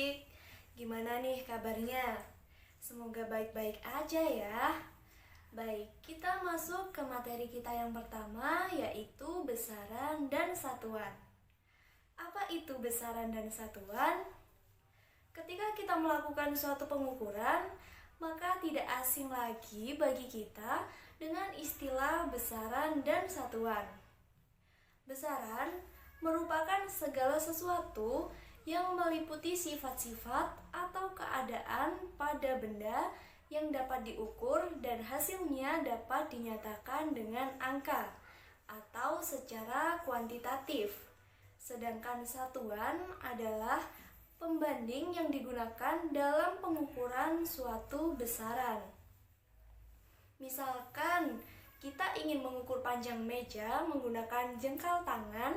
adik-adik, gimana nih kabarnya? Semoga baik-baik aja ya. Baik, kita masuk ke materi kita yang pertama, yaitu besaran dan satuan. Apa itu besaran dan satuan? Ketika kita melakukan suatu pengukuran, maka tidak asing lagi bagi kita dengan istilah besaran dan satuan. Besaran merupakan segala sesuatu yang meliputi sifat-sifat atau keadaan pada benda yang dapat diukur dan hasilnya dapat dinyatakan dengan angka atau secara kuantitatif. Sedangkan satuan adalah pembanding yang digunakan dalam pengukuran suatu besaran. Misalkan kita ingin mengukur panjang meja menggunakan jengkal tangan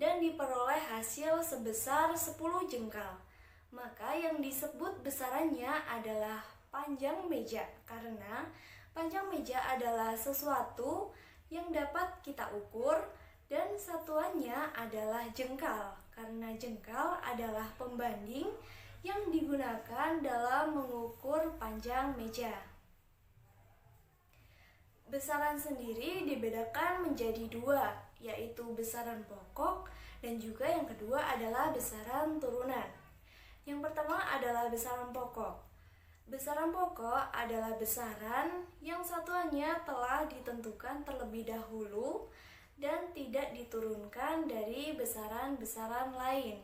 dan diperoleh hasil sebesar 10 jengkal. Maka yang disebut besarannya adalah panjang meja, karena panjang meja adalah sesuatu yang dapat kita ukur dan satuannya adalah jengkal, karena jengkal adalah pembanding yang digunakan dalam mengukur panjang meja. Besaran sendiri dibedakan menjadi dua, yaitu besaran pokok dan juga yang kedua adalah besaran turunan. Yang pertama adalah besaran pokok. Besaran pokok adalah besaran yang satuannya telah ditentukan terlebih dahulu dan tidak diturunkan dari besaran-besaran lain.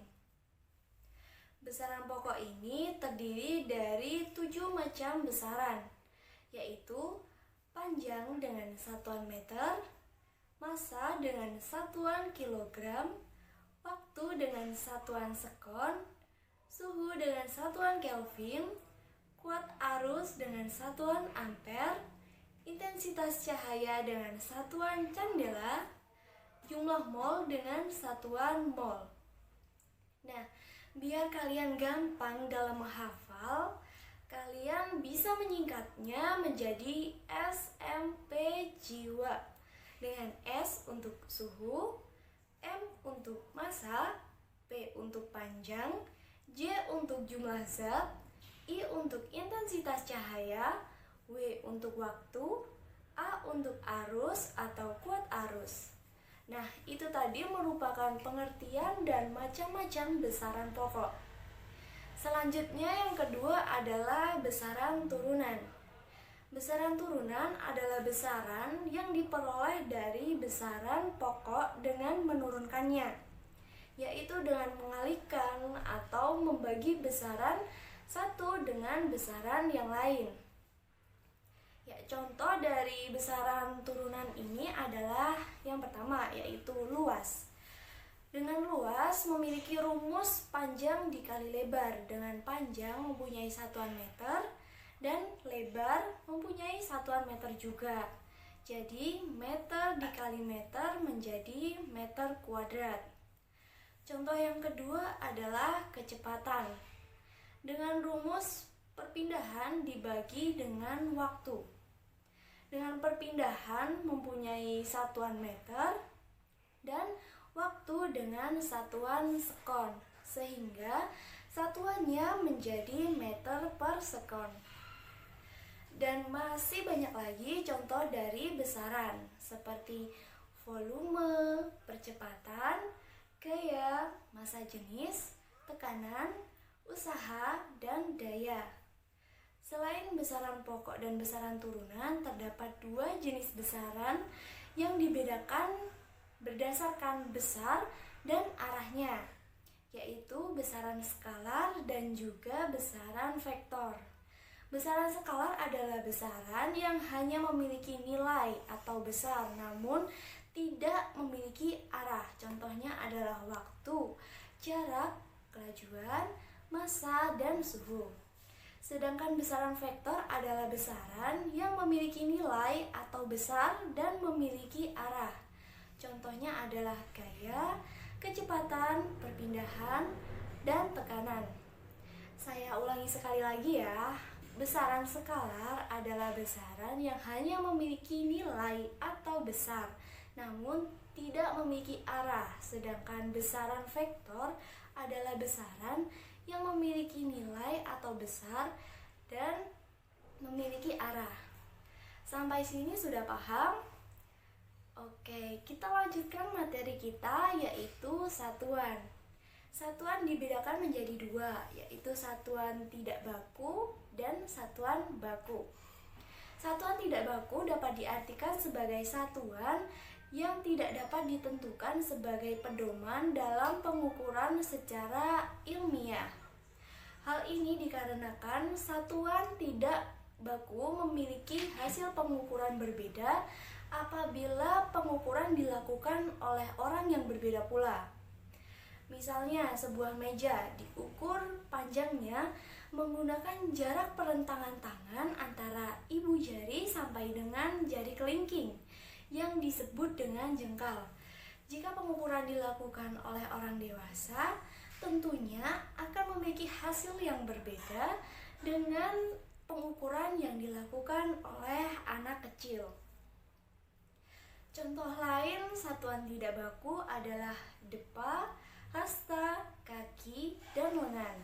Besaran pokok ini terdiri dari 7 macam besaran, yaitu panjang dengan satuan meter, massa dengan satuan kilogram, waktu dengan satuan sekon, suhu dengan satuan Kelvin, kuat arus dengan satuan ampere, intensitas cahaya dengan satuan candela, jumlah mol dengan satuan mol. Nah, biar kalian gampang dalam menghafal, kalian bisa menyingkatnya menjadi SMP jiwa, dengan S untuk suhu, M untuk massa, P untuk panjang, J untuk jumlah zat, I untuk intensitas cahaya, W untuk waktu, A untuk arus atau kuat arus. Nah, itu tadi merupakan pengertian dan macam-macam besaran pokok. Selanjutnya yang kedua adalah besaran turunan. Besaran turunan adalah besaran yang diperoleh dari besaran pokok dengan menurunkannya, yaitu dengan mengalihkan atau membagi besaran satu dengan besaran yang lain. Ya, contoh dari besaran turunan ini adalah yang pertama, yaitu luas. Dengan luas memiliki rumus panjang dikali lebar, dengan panjang mempunyai satuan meter dan lebar mempunyai satuan meter juga. Jadi meter dikali meter menjadi meter kuadrat. Contoh yang kedua adalah kecepatan. Dengan rumus perpindahan dibagi dengan waktu. Dengan perpindahan mempunyai satuan meter dan waktu dengan satuan sekon, sehingga satuannya menjadi meter per sekon. Dan masih banyak lagi contoh dari besaran, seperti volume, percepatan, gaya, massa jenis, tekanan, usaha, dan daya. Selain besaran pokok dan besaran turunan, terdapat dua jenis besaran yang dibedakan berdasarkan besar dan arahnya, yaitu besaran skalar dan juga besaran vektor. Besaran skalar adalah besaran yang hanya memiliki nilai atau besar namun tidak memiliki arah. Contohnya adalah waktu, jarak, kelajuan, massa, dan suhu. Sedangkan besaran vektor adalah besaran yang memiliki nilai atau besar dan memiliki arah. Contohnya adalah gaya, kecepatan, perpindahan, dan tekanan. Saya ulangi sekali lagi ya. Besaran skalar adalah besaran yang hanya memiliki nilai atau besar, namun tidak memiliki arah. Sedangkan besaran vektor adalah besaran yang memiliki atau besar dan memiliki arah. Sampai sini sudah paham? Oke, kita lanjutkan materi kita, yaitu satuan. Satuan dibedakan menjadi dua, yaitu satuan tidak baku dan satuan baku. Satuan tidak baku dapat diartikan sebagai satuan yang tidak dapat ditentukan sebagai pedoman dalam pengukuran secara ilmiah. Hal ini dikarenakan satuan tidak baku memiliki hasil pengukuran berbeda apabila pengukuran dilakukan oleh orang yang berbeda pula. Misalnya, sebuah meja diukur panjangnya menggunakan jarak perlentangan tangan antara ibu jari sampai dengan jari kelingking yang disebut dengan jengkal. Jika pengukuran dilakukan oleh orang dewasa, tentunya akan memiliki hasil yang berbeda dengan pengukuran yang dilakukan oleh anak kecil. Contoh lain satuan tidak baku adalah depa, hasta, kaki, dan lengan.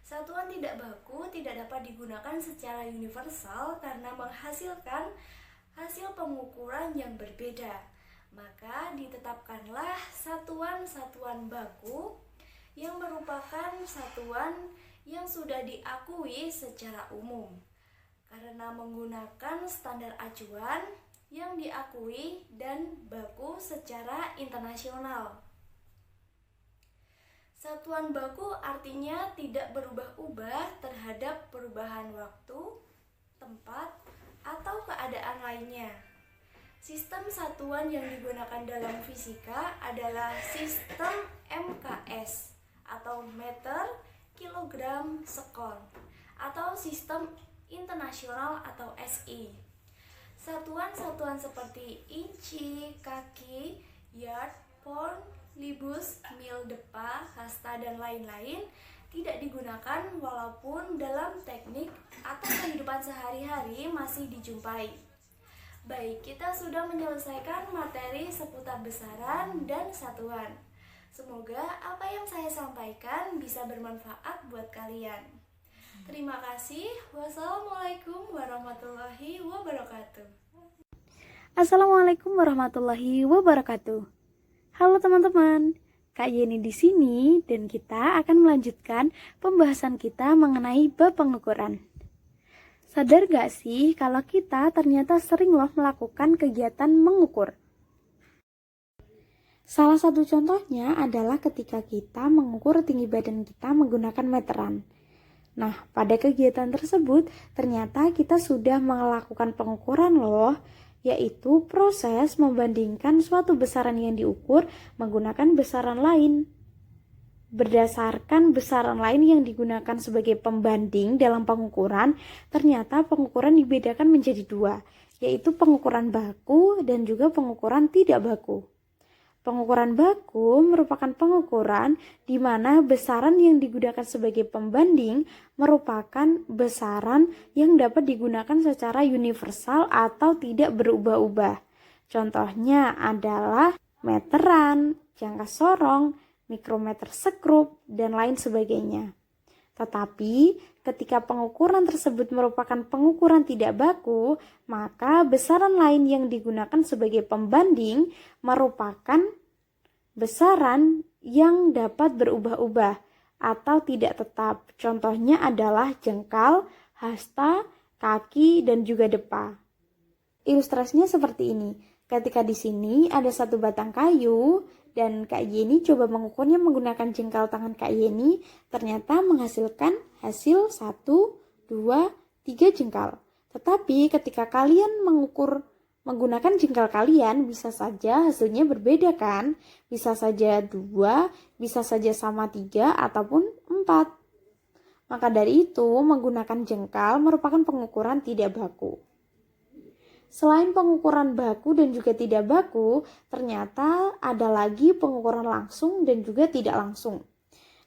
Satuan tidak baku tidak dapat digunakan secara universal karena menghasilkan hasil pengukuran yang berbeda. Maka ditetapkanlah satuan-satuan baku yang merupakan satuan yang sudah diakui secara umum karena menggunakan standar acuan yang diakui dan baku secara internasional. Satuan baku artinya tidak berubah-ubah terhadap perubahan waktu, tempat, atau keadaan lainnya. Sistem satuan yang digunakan dalam fisika adalah sistem MKS atau meter, kilogram, sekon, atau sistem internasional atau SI. Satuan-satuan seperti inci, kaki, yard, pound, libus, mil, depa, hasta, dan lain-lain tidak digunakan walaupun dalam teknik atau kehidupan sehari-hari masih dijumpai. Baik, kita sudah menyelesaikan materi seputar besaran dan satuan. Semoga apa yang saya sampaikan bisa bermanfaat buat kalian. Terima kasih. Wassalamualaikum warahmatullahi wabarakatuh. Assalamualaikum warahmatullahi wabarakatuh. Halo teman-teman, Kak Yeni di sini dan kita akan melanjutkan pembahasan kita mengenai bab pengukuran. Sadar gak sih kalau kita ternyata sering loh melakukan kegiatan mengukur? Salah satu contohnya adalah ketika kita mengukur tinggi badan kita menggunakan meteran. Nah, pada kegiatan tersebut ternyata kita sudah melakukan pengukuran loh, yaitu proses membandingkan suatu besaran yang diukur menggunakan besaran lain. Berdasarkan besaran lain yang digunakan sebagai pembanding dalam pengukuran, ternyata pengukuran dibedakan menjadi dua, yaitu pengukuran baku dan juga pengukuran tidak baku. Pengukuran baku merupakan pengukuran di mana besaran yang digunakan sebagai pembanding merupakan besaran yang dapat digunakan secara universal atau tidak berubah-ubah. Contohnya adalah meteran, jangka sorong, mikrometer sekrup, dan lain sebagainya. Tetapi ketika pengukuran tersebut merupakan pengukuran tidak baku, maka besaran lain yang digunakan sebagai pembanding merupakan besaran yang dapat berubah-ubah atau tidak tetap. Contohnya adalah jengkal, hasta, kaki, dan juga depa. Ilustrasinya seperti ini. Ketika di sini ada satu batang kayu dan Kak Yeni coba mengukurnya menggunakan jengkal tangan Kak Yeni, ternyata menghasilkan hasil 1, 2, 3 jengkal. Tetapi ketika kalian mengukur menggunakan jengkal kalian, bisa saja hasilnya berbeda kan? Bisa saja 2, bisa saja sama 3, ataupun 4. Maka dari itu, menggunakan jengkal merupakan pengukuran tidak baku. Selain pengukuran baku dan juga tidak baku, ternyata ada lagi pengukuran langsung dan juga tidak langsung.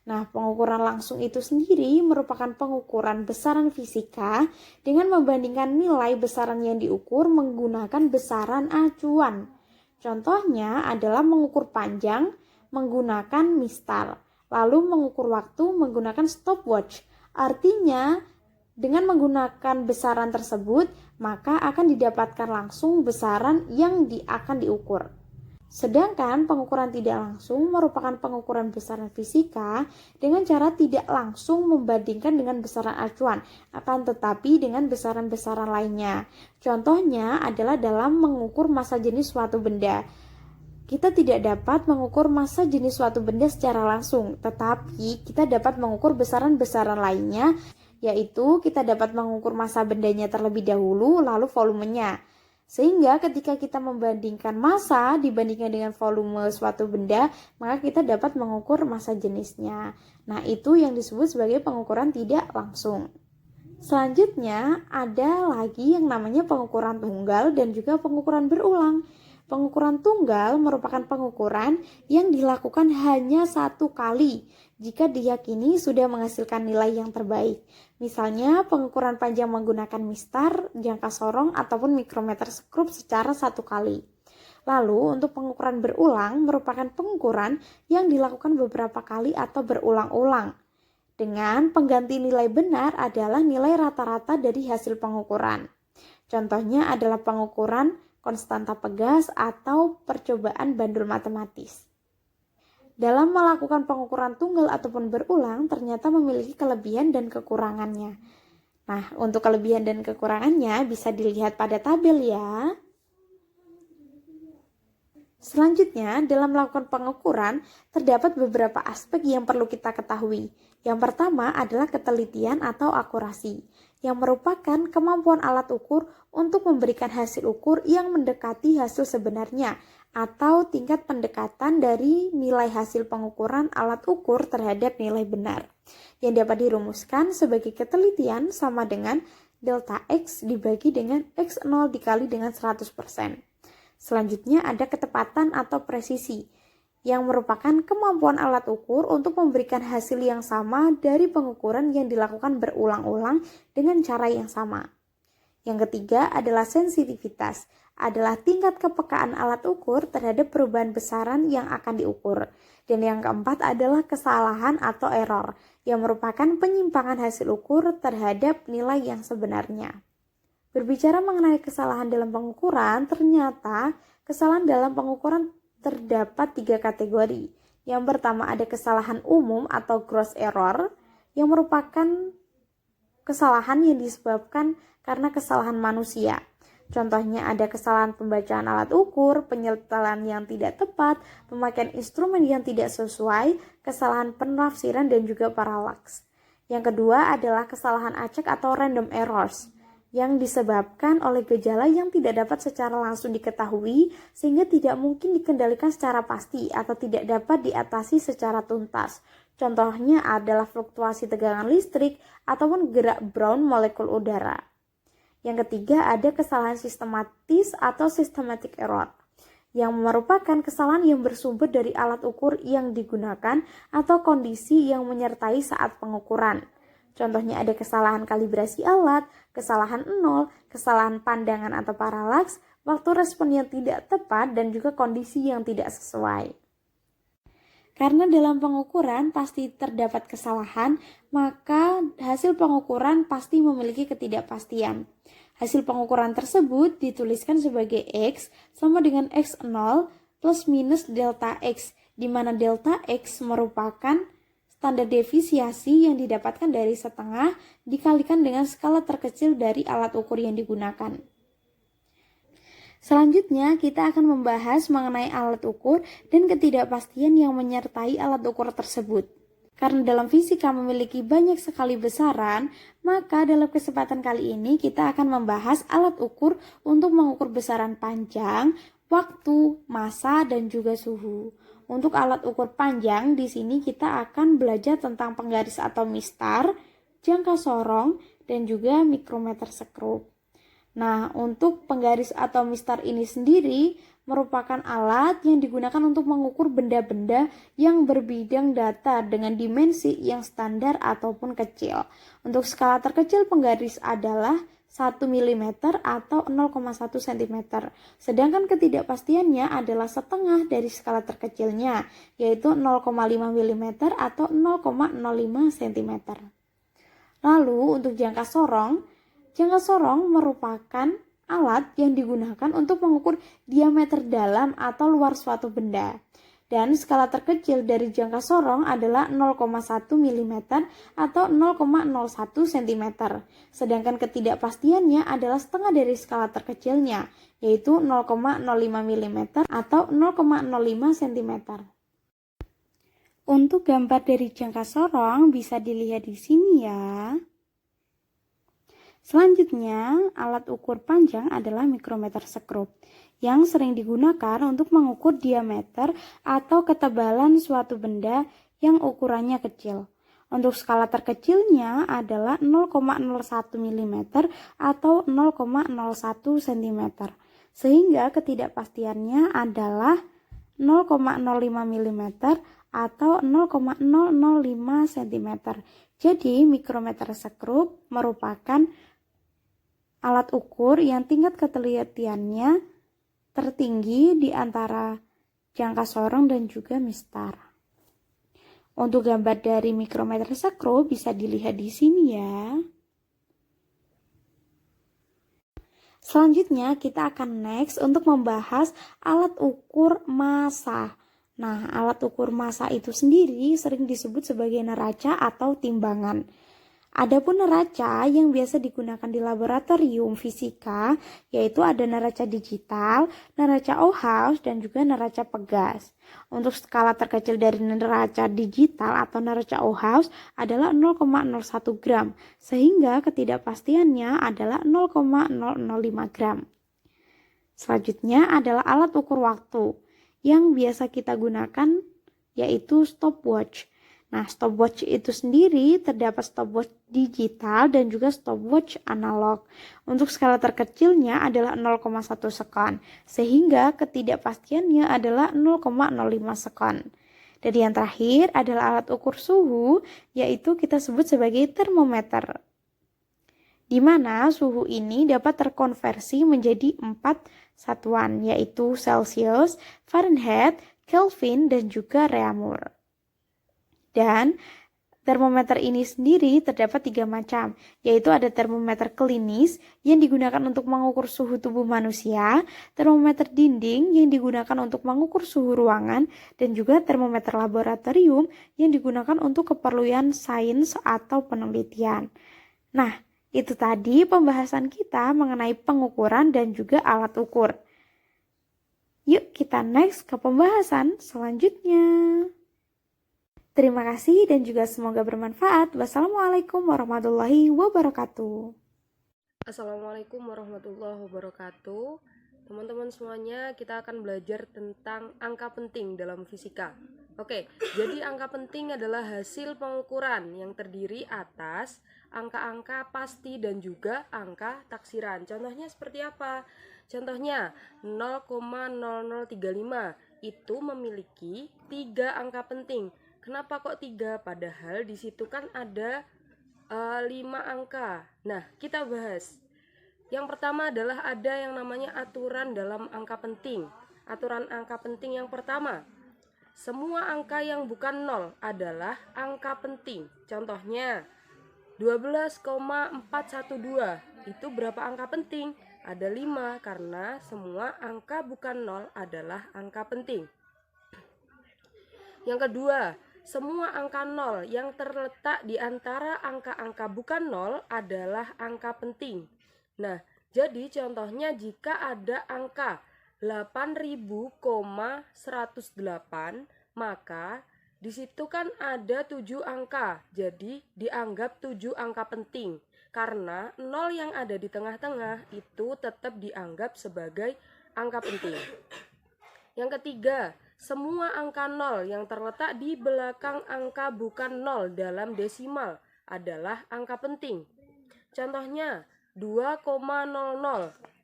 Nah, pengukuran langsung itu sendiri merupakan pengukuran besaran fisika dengan membandingkan nilai besaran yang diukur menggunakan besaran acuan. Contohnya adalah mengukur panjang menggunakan mistar, lalu mengukur waktu menggunakan stopwatch, Artinya, dengan menggunakan besaran tersebut, maka akan didapatkan langsung besaran yang akan diukur. Sedangkan pengukuran tidak langsung merupakan pengukuran besaran fisika dengan cara tidak langsung membandingkan dengan besaran acuan, akan tetapi dengan besaran-besaran lainnya. Contohnya adalah dalam mengukur massa jenis suatu benda. Kita tidak dapat mengukur massa jenis suatu benda secara langsung, tetapi kita dapat mengukur besaran-besaran lainnya, yaitu kita dapat mengukur massa bendanya terlebih dahulu, lalu volumenya. Sehingga ketika kita membandingkan massa dibandingkan dengan volume suatu benda, maka kita dapat mengukur massa jenisnya. Nah, itu yang disebut sebagai pengukuran tidak langsung. Selanjutnya, ada lagi yang namanya pengukuran tunggal dan juga pengukuran berulang. Pengukuran tunggal merupakan pengukuran yang dilakukan hanya satu kali jika diyakini sudah menghasilkan nilai yang terbaik. Misalnya pengukuran panjang menggunakan mistar, jangka sorong, ataupun mikrometer skrup secara satu kali. Lalu untuk pengukuran berulang merupakan pengukuran yang dilakukan beberapa kali atau berulang-ulang. Dengan pengganti nilai benar adalah nilai rata-rata dari hasil pengukuran. Contohnya adalah pengukuran konstanta Pegas atau percobaan bandul matematis. Dalam melakukan pengukuran tunggal ataupun berulang ternyata memiliki kelebihan dan kekurangannya. Nah, untuk kelebihan dan kekurangannya bisa dilihat pada tabel ya. Selanjutnya, dalam melakukan pengukuran terdapat beberapa aspek yang perlu kita ketahui. Yang pertama adalah ketelitian atau akurasi, yang merupakan kemampuan alat ukur untuk memberikan hasil ukur yang mendekati hasil sebenarnya atau tingkat pendekatan dari nilai hasil pengukuran alat ukur terhadap nilai benar, yang dapat dirumuskan sebagai ketelitian sama dengan delta X dibagi dengan X0 dikali dengan 100%. Selanjutnya ada ketepatan atau presisi, yang merupakan kemampuan alat ukur untuk memberikan hasil yang sama dari pengukuran yang dilakukan berulang-ulang dengan cara yang sama. Yang ketiga adalah sensitivitas, adalah tingkat kepekaan alat ukur terhadap perubahan besaran yang akan diukur. Dan yang keempat adalah kesalahan atau error, yang merupakan penyimpangan hasil ukur terhadap nilai yang sebenarnya. Berbicara mengenai kesalahan dalam pengukuran, ternyata kesalahan dalam pengukuran terdapat 3 kategori. Yang pertama ada kesalahan umum atau gross error, yang merupakan kesalahan yang disebabkan karena kesalahan manusia. Contohnya ada kesalahan pembacaan alat ukur, penyetelan yang tidak tepat, pemakaian instrumen yang tidak sesuai, kesalahan penafsiran dan juga paralaks. Yang kedua adalah kesalahan acak atau random errors, yang disebabkan oleh gejala yang tidak dapat secara langsung diketahui sehingga tidak mungkin dikendalikan secara pasti atau tidak dapat diatasi secara tuntas. Contohnya adalah fluktuasi tegangan listrik ataupun gerak Brown molekul udara. Yang ketiga ada kesalahan sistematis atau systematic error, yang merupakan kesalahan yang bersumber dari alat ukur yang digunakan atau kondisi yang menyertai saat pengukuran. Contohnya ada kesalahan kalibrasi alat, kesalahan nol, kesalahan pandangan atau paralaks, waktu respon yang tidak tepat, dan juga kondisi yang tidak sesuai. Karena dalam pengukuran pasti terdapat kesalahan, maka hasil pengukuran pasti memiliki ketidakpastian. Hasil pengukuran tersebut dituliskan sebagai X sama dengan X0 plus minus delta X, di mana delta X merupakan standar defisiasi yang didapatkan dari setengah dikalikan dengan skala terkecil dari alat ukur yang digunakan. Selanjutnya, kita akan membahas mengenai alat ukur dan ketidakpastian yang menyertai alat ukur tersebut. Karena dalam fisika memiliki banyak sekali besaran, maka dalam kesempatan kali ini kita akan membahas alat ukur untuk mengukur besaran panjang, waktu, massa, dan juga suhu. Untuk alat ukur panjang, di sini kita akan belajar tentang penggaris atau mistar, jangka sorong, dan juga mikrometer skrup. Nah, untuk penggaris atau mistar ini sendiri merupakan alat yang digunakan untuk mengukur benda-benda yang berbidang datar dengan dimensi yang standar ataupun kecil. Untuk skala terkecil penggaris adalah 1 mm atau 0,1 cm. Sedangkan ketidakpastiannya adalah setengah dari skala terkecilnya, yaitu 0,5 mm atau 0,05 cm. Lalu untuk jangka sorong merupakan alat yang digunakan untuk mengukur diameter dalam atau luar suatu benda. Dan skala terkecil dari jangka sorong adalah 0,1 mm atau 0,01 cm. Sedangkan ketidakpastiannya adalah setengah dari skala terkecilnya, yaitu 0,05 mm atau 0,05 cm. Untuk gambar dari jangka sorong bisa dilihat di sini ya. Selanjutnya, alat ukur panjang adalah mikrometer sekrup yang sering digunakan untuk mengukur diameter atau ketebalan suatu benda yang ukurannya kecil. Untuk skala terkecilnya adalah 0,01 mm atau 0,01 cm. Sehingga ketidakpastiannya adalah 0,05 mm atau 0,005 cm. Jadi, mikrometer sekrup merupakan alat ukur yang tingkat ketelitiannya tertinggi di antara jangka sorong dan juga mistar. Untuk gambar dari mikrometer sekrup bisa dilihat di sini ya. Selanjutnya kita akan next untuk membahas alat ukur massa. Nah, alat ukur massa itu sendiri sering disebut sebagai neraca atau timbangan. Adapun neraca yang biasa digunakan di laboratorium fisika yaitu ada neraca digital, neraca Ohaus, dan juga neraca pegas. Untuk skala terkecil dari neraca digital atau neraca Ohaus adalah 0,01 gram, sehingga ketidakpastiannya adalah 0,005 gram. Selanjutnya adalah alat ukur waktu yang biasa kita gunakan yaitu stopwatch. Nah, stopwatch itu sendiri terdapat stopwatch digital dan juga stopwatch analog. Untuk skala terkecilnya adalah 0,1 sekon, sehingga ketidakpastiannya adalah 0,05 sekon. Dan yang terakhir adalah alat ukur suhu, yaitu kita sebut sebagai termometer. Di mana suhu ini dapat terkonversi menjadi 4 satuan, yaitu Celsius, Fahrenheit, Kelvin, dan juga Reaumur. Dan termometer ini sendiri terdapat 3 macam, yaitu ada termometer klinis yang digunakan untuk mengukur suhu tubuh manusia, termometer dinding yang digunakan untuk mengukur suhu ruangan, dan juga termometer laboratorium yang digunakan untuk keperluan sains atau penelitian. Nah, itu tadi pembahasan kita mengenai pengukuran dan juga alat ukur. Yuk kita next ke pembahasan selanjutnya. Terima kasih dan juga semoga bermanfaat. Wassalamualaikum warahmatullahi wabarakatuh. Assalamualaikum warahmatullahi wabarakatuh. Teman-teman semuanya, kita akan belajar tentang angka penting dalam fisika. Oke, jadi angka penting adalah hasil pengukuran yang terdiri atas angka-angka pasti dan juga angka taksiran. Contohnya seperti apa? Contohnya 0,0035 itu memiliki 3 angka penting. Kenapa kok 3? Padahal di situ kan ada 5 angka. Nah, kita bahas. Yang pertama adalah ada yang namanya aturan dalam angka penting. Aturan angka penting yang pertama, semua angka yang bukan 0 adalah angka penting. Contohnya 12,412 itu berapa angka penting? Ada 5 karena semua angka bukan 0 adalah angka penting. Yang kedua, semua angka 0 yang terletak di antara angka-angka bukan 0 adalah angka penting. Nah, jadi contohnya jika ada angka 8000,108, maka di situ kan ada 7 angka. Jadi dianggap 7 angka penting. Karena 0 yang ada di tengah-tengah itu tetap dianggap sebagai angka penting. Yang ketiga, semua angka 0 yang terletak di belakang angka bukan 0 dalam desimal adalah angka penting. Contohnya 2,00.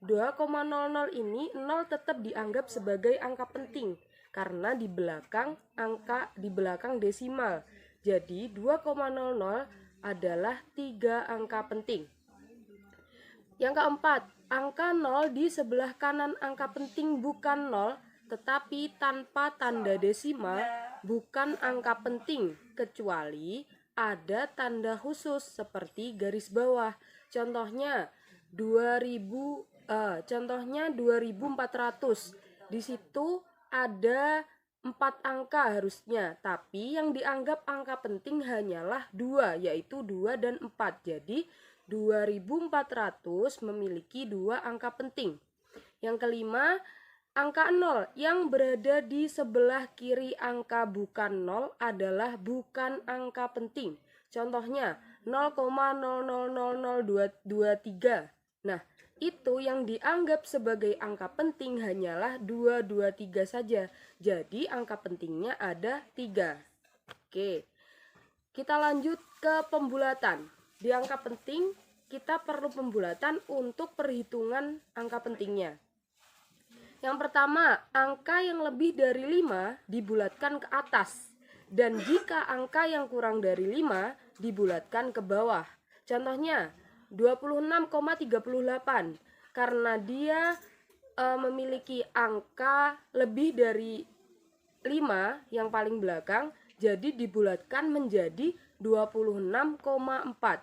2,00 ini 0 tetap dianggap sebagai angka penting karena di belakang desimal. Jadi 2,00 adalah 3 angka penting. Yang keempat, angka 0 di sebelah kanan angka penting bukan 0 tetapi tanpa tanda desimal bukan angka penting kecuali ada tanda khusus seperti garis bawah. Contohnya 2400. Di situ ada 4 angka harusnya, tapi yang dianggap angka penting hanyalah 2, yaitu 2 dan 4. Jadi 2400 memiliki 2 angka penting. Yang kelima, angka 0 yang berada di sebelah kiri angka bukan 0 adalah bukan angka penting. Contohnya 0,000023. Nah, itu yang dianggap sebagai angka penting hanyalah 223 saja. Jadi angka pentingnya ada 3. Oke. Kita lanjut ke pembulatan. Di angka penting kita perlu pembulatan untuk perhitungan angka pentingnya. Yang pertama, angka yang lebih dari 5 dibulatkan ke atas. Dan jika angka yang kurang dari 5 dibulatkan ke bawah. Contohnya 26,38. Karena dia memiliki angka lebih dari 5 yang paling belakang, jadi dibulatkan menjadi 26,4.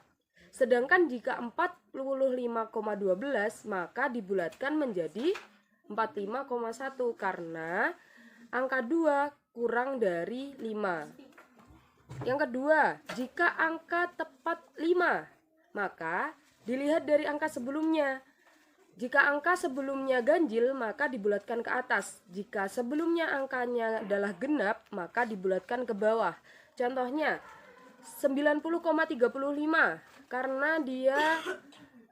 Sedangkan jika 45,12 maka dibulatkan menjadi 45,1 karena angka 2 kurang dari 5. Yang kedua, jika angka tepat 5, maka dilihat dari angka sebelumnya. Jika angka sebelumnya ganjil, maka dibulatkan ke atas. Jika sebelumnya angkanya adalah genap, maka dibulatkan ke bawah. Contohnya 90,35 karena dia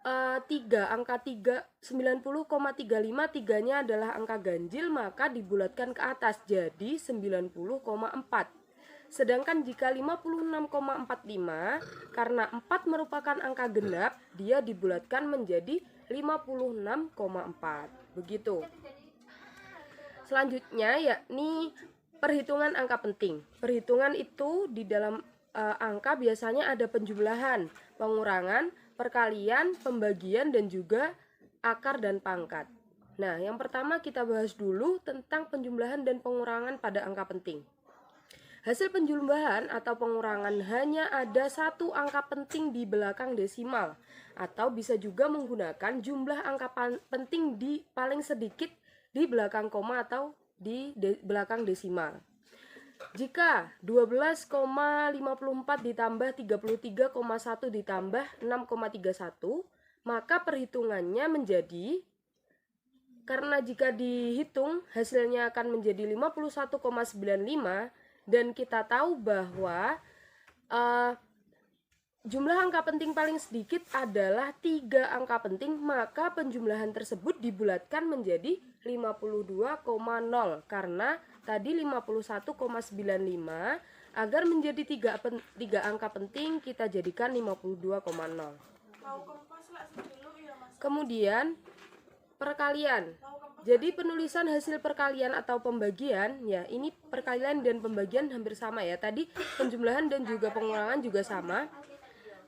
3, angka 3, 90,35, 3-nya adalah angka ganjil, maka dibulatkan ke atas jadi 90,4. Sedangkan jika 56,45 karena 4 merupakan angka genap, dia dibulatkan menjadi 56,4. Begitu. Selanjutnya yakni perhitungan angka penting. Perhitungan itu di dalam angka biasanya ada penjumlahan, pengurangan, perkalian, pembagian, dan juga akar dan pangkat. Nah, yang pertama kita bahas dulu tentang penjumlahan dan pengurangan pada angka penting. Hasil penjumlahan atau pengurangan hanya ada satu angka penting di belakang desimal, atau bisa juga menggunakan jumlah angka penting di paling sedikit di belakang koma atau di belakang desimal. Jika 12,54 ditambah 33,1 ditambah 6,31, maka perhitungannya menjadi, karena jika dihitung hasilnya akan menjadi 51,95, dan kita tahu bahwa jumlah angka penting paling sedikit adalah 3 angka penting, maka penjumlahan tersebut dibulatkan menjadi 52,0 karena tadi 51,95. Agar menjadi 3 angka penting kita jadikan 52,0. Kemudian perkalian. Jadi penulisan hasil perkalian atau pembagian, ya ini perkalian dan pembagian hampir sama ya. Tadi penjumlahan dan juga pengurangan juga sama.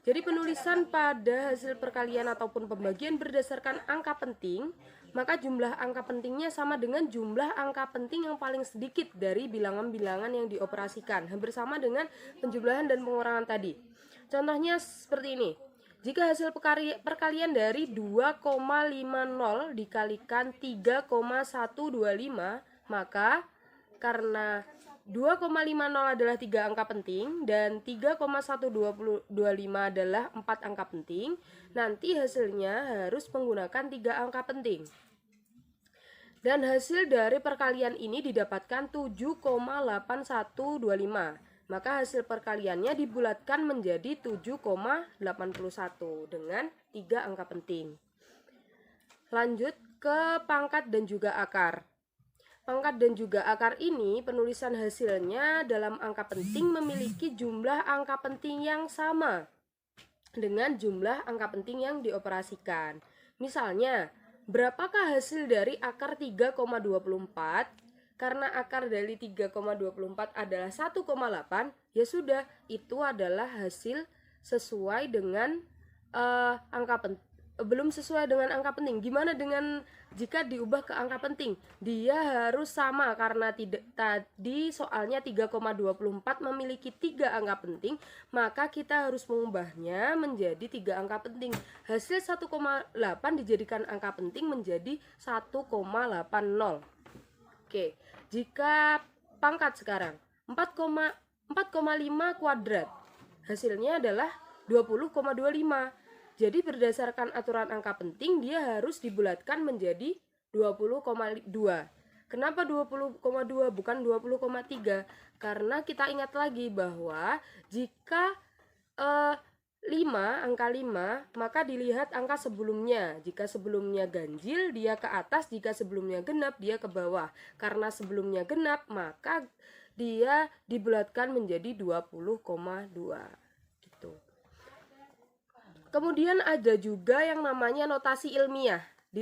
Jadi penulisan pada hasil perkalian ataupun pembagian berdasarkan angka penting, maka jumlah angka pentingnya sama dengan jumlah angka penting yang paling sedikit dari bilangan-bilangan yang dioperasikan. Hampir sama dengan penjumlahan dan pengurangan tadi. Contohnya seperti ini. Jika hasil perkalian dari 2,50 dikalikan 3,125, maka karena 2,50 adalah 3 angka penting dan 3,125 adalah 4 angka penting, nanti hasilnya harus menggunakan 3 angka penting. Dan hasil dari perkalian ini didapatkan 7,8125. Maka hasil perkaliannya dibulatkan menjadi 7,81 dengan 3 angka penting. Lanjut ke pangkat dan juga akar. Pangkat dan juga akar ini penulisan hasilnya dalam angka penting memiliki jumlah angka penting yang sama dengan jumlah angka penting yang dioperasikan. Misalnya, berapakah hasil dari akar 3,24? Karena akar dari 3,24 adalah 1,8, ya sudah, itu adalah hasil sesuai dengan belum sesuai dengan angka penting. Gimana dengan jika diubah ke angka penting? Dia harus sama karena tidak tadi soalnya 3,24 memiliki 3 angka penting, maka kita harus mengubahnya menjadi 3 angka penting. Hasil 1,8 dijadikan angka penting menjadi 1,80. Oke, jika pangkat sekarang 4,5 kuadrat, hasilnya adalah 20,25. Jadi berdasarkan aturan angka penting dia harus dibulatkan menjadi 20,2. Kenapa 20,2 bukan 20,3? Karena kita ingat lagi bahwa jika angka 5, maka dilihat angka sebelumnya. Jika sebelumnya ganjil, dia ke atas. Jika sebelumnya genap, dia ke bawah. Karena sebelumnya genap, maka dia dibulatkan menjadi 20,2 gitu. Kemudian ada juga yang namanya notasi ilmiah. Di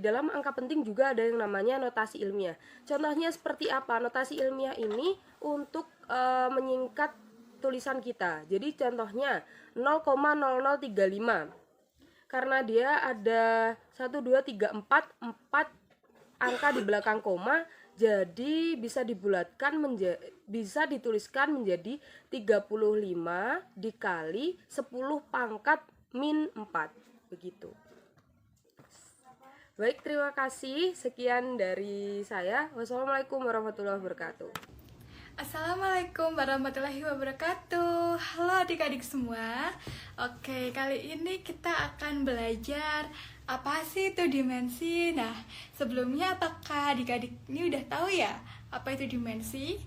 dalam angka penting juga ada yang namanya notasi ilmiah. Contohnya seperti apa? Notasi ilmiah ini untuk menyingkat tulisan kita. Jadi contohnya 0,0035. Karena dia ada 1, 2, 3, 4 angka di belakang koma, jadi bisa dibulatkan bisa dituliskan menjadi 35 dikali 10 pangkat min 4. Begitu. Baik, terima kasih. Sekian dari saya. Wassalamualaikum warahmatullahi wabarakatuh. Assalamualaikum warahmatullahi wabarakatuh. Halo adik-adik semua. Oke, kali ini kita akan belajar apa sih itu dimensi. Nah, sebelumnya apakah adik-adik ini udah tahu ya apa itu dimensi?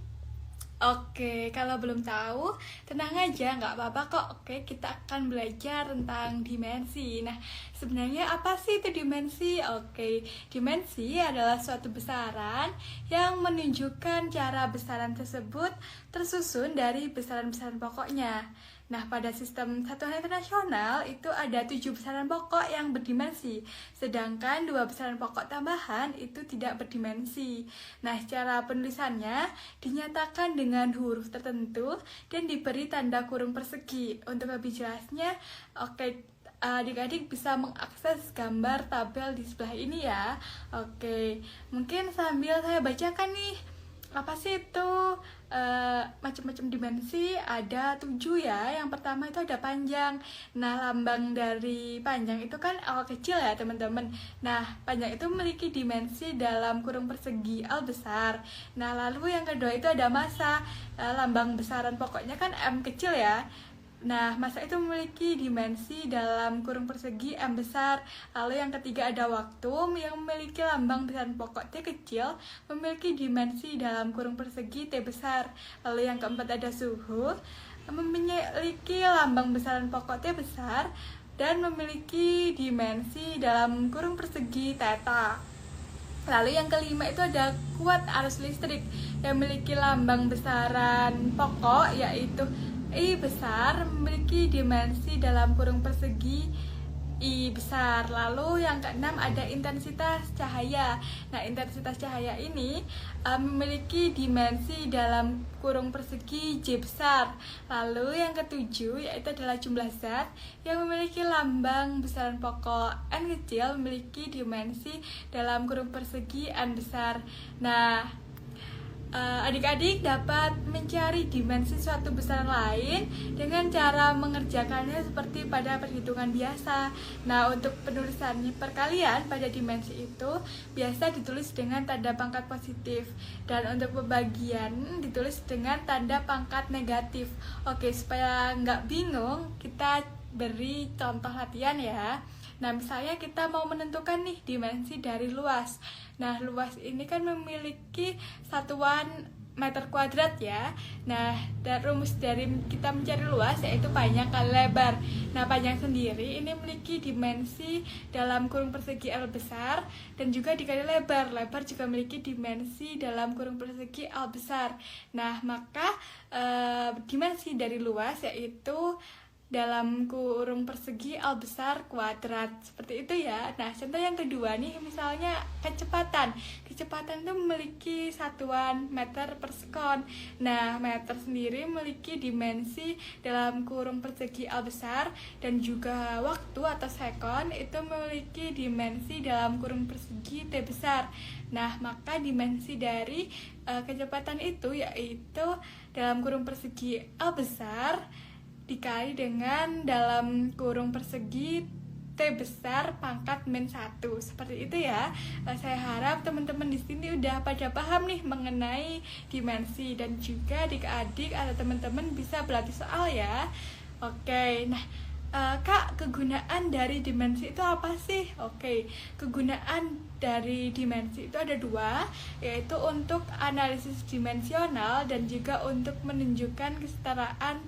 Oke, kalau belum tahu, tenang aja, nggak apa-apa kok. Oke, kita akan belajar tentang dimensi. Nah, sebenarnya apa sih itu dimensi? Oke, dimensi adalah suatu besaran yang menunjukkan cara besaran tersebut tersusun dari besaran-besaran pokoknya. Nah, pada sistem satuan internasional itu ada 7 besaran pokok yang berdimensi, sedangkan 2 besaran pokok tambahan itu tidak berdimensi. Nah, cara penulisannya dinyatakan dengan huruf tertentu dan diberi tanda kurung persegi. Untuk lebih jelasnya, adik-adik bisa mengakses gambar tabel di sebelah ini ya. Oke, mungkin sambil saya bacakan nih, apa sih itu macam-macam dimensi. Ada 7 ya. Yang pertama itu ada panjang. Nah, lambang dari panjang itu kan L kecil ya teman-teman. Nah, panjang itu memiliki dimensi dalam kurung persegi L besar. Nah, lalu yang kedua itu ada massa. Lambang besaran pokoknya kan M kecil ya. Nah, massa itu memiliki dimensi dalam kurung persegi M besar. Lalu yang ketiga ada waktu yang memiliki lambang besaran pokok T kecil, memiliki dimensi dalam kurung persegi T besar. Lalu yang keempat ada suhu, memiliki lambang besaran pokok T besar dan memiliki dimensi dalam kurung persegi theta. Lalu yang kelima itu ada kuat arus listrik yang memiliki lambang besaran pokok yaitu I besar, memiliki dimensi dalam kurung persegi I besar. Lalu yang keenam ada intensitas cahaya. Nah, intensitas cahaya ini memiliki dimensi dalam kurung persegi J besar. Lalu yang ketujuh yaitu adalah jumlah zat yang memiliki lambang besaran pokok N kecil, memiliki dimensi dalam kurung persegi N besar. Nah, adik-adik dapat mencari dimensi suatu besaran lain dengan cara mengerjakannya seperti pada perhitungan biasa. Nah, untuk penulisannya perkalian pada dimensi itu biasa ditulis dengan tanda pangkat positif, dan untuk pembagian ditulis dengan tanda pangkat negatif. Oke, supaya nggak bingung, kita beri contoh latihan ya. Nah, misalnya kita mau menentukan nih dimensi dari luas. Nah, luas ini kan memiliki satuan meter kuadrat ya. Nah, rumus dari kita mencari luas yaitu panjang kali lebar. Nah, panjang sendiri ini memiliki dimensi dalam kurung persegi L besar dan juga dikali lebar. Lebar juga memiliki dimensi dalam kurung persegi L besar. Nah, maka dimensi dari luas yaitu dalam kurung persegi L besar kuadrat, seperti itu ya. Nah, contoh yang kedua nih, misalnya kecepatan itu memiliki satuan meter per sekon. Nah, meter sendiri memiliki dimensi dalam kurung persegi L besar, dan juga waktu atau sekon itu memiliki dimensi dalam kurung persegi T besar. Nah, maka dimensi dari kecepatan itu yaitu dalam kurung persegi L besar dikali dengan dalam kurung persegi T besar pangkat min 1. Seperti itu ya. Saya harap teman-teman di sini udah pada paham nih mengenai dimensi, dan juga adik-adik atau teman-teman bisa berlatih soal ya. Oke, nah Kak, kegunaan dari dimensi itu apa sih? Oke, kegunaan dari dimensi itu ada dua, yaitu untuk analisis dimensional dan juga untuk menunjukkan kesetaraan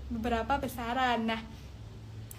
beberapa besaran. Nah,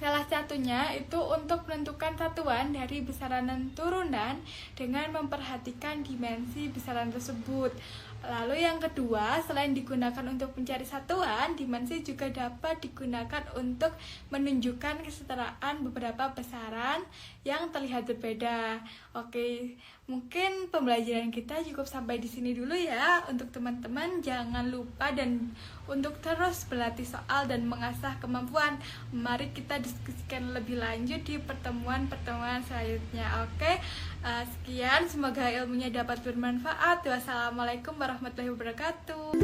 salah satunya itu untuk menentukan satuan dari besaran dan turunan dengan memperhatikan dimensi besaran tersebut. Lalu yang kedua, selain digunakan untuk mencari satuan, dimensi juga dapat digunakan untuk menunjukkan kesetaraan beberapa besaran yang terlihat berbeda. Oke, mungkin pembelajaran kita cukup sampai di sini dulu ya. Untuk teman-teman jangan lupa dan untuk terus berlatih soal dan mengasah kemampuan. Mari kita diskusikan lebih lanjut di pertemuan-pertemuan selanjutnya. Oke, sekian, semoga ilmunya dapat bermanfaat. Wassalamualaikum warahmatullahi wabarakatuh.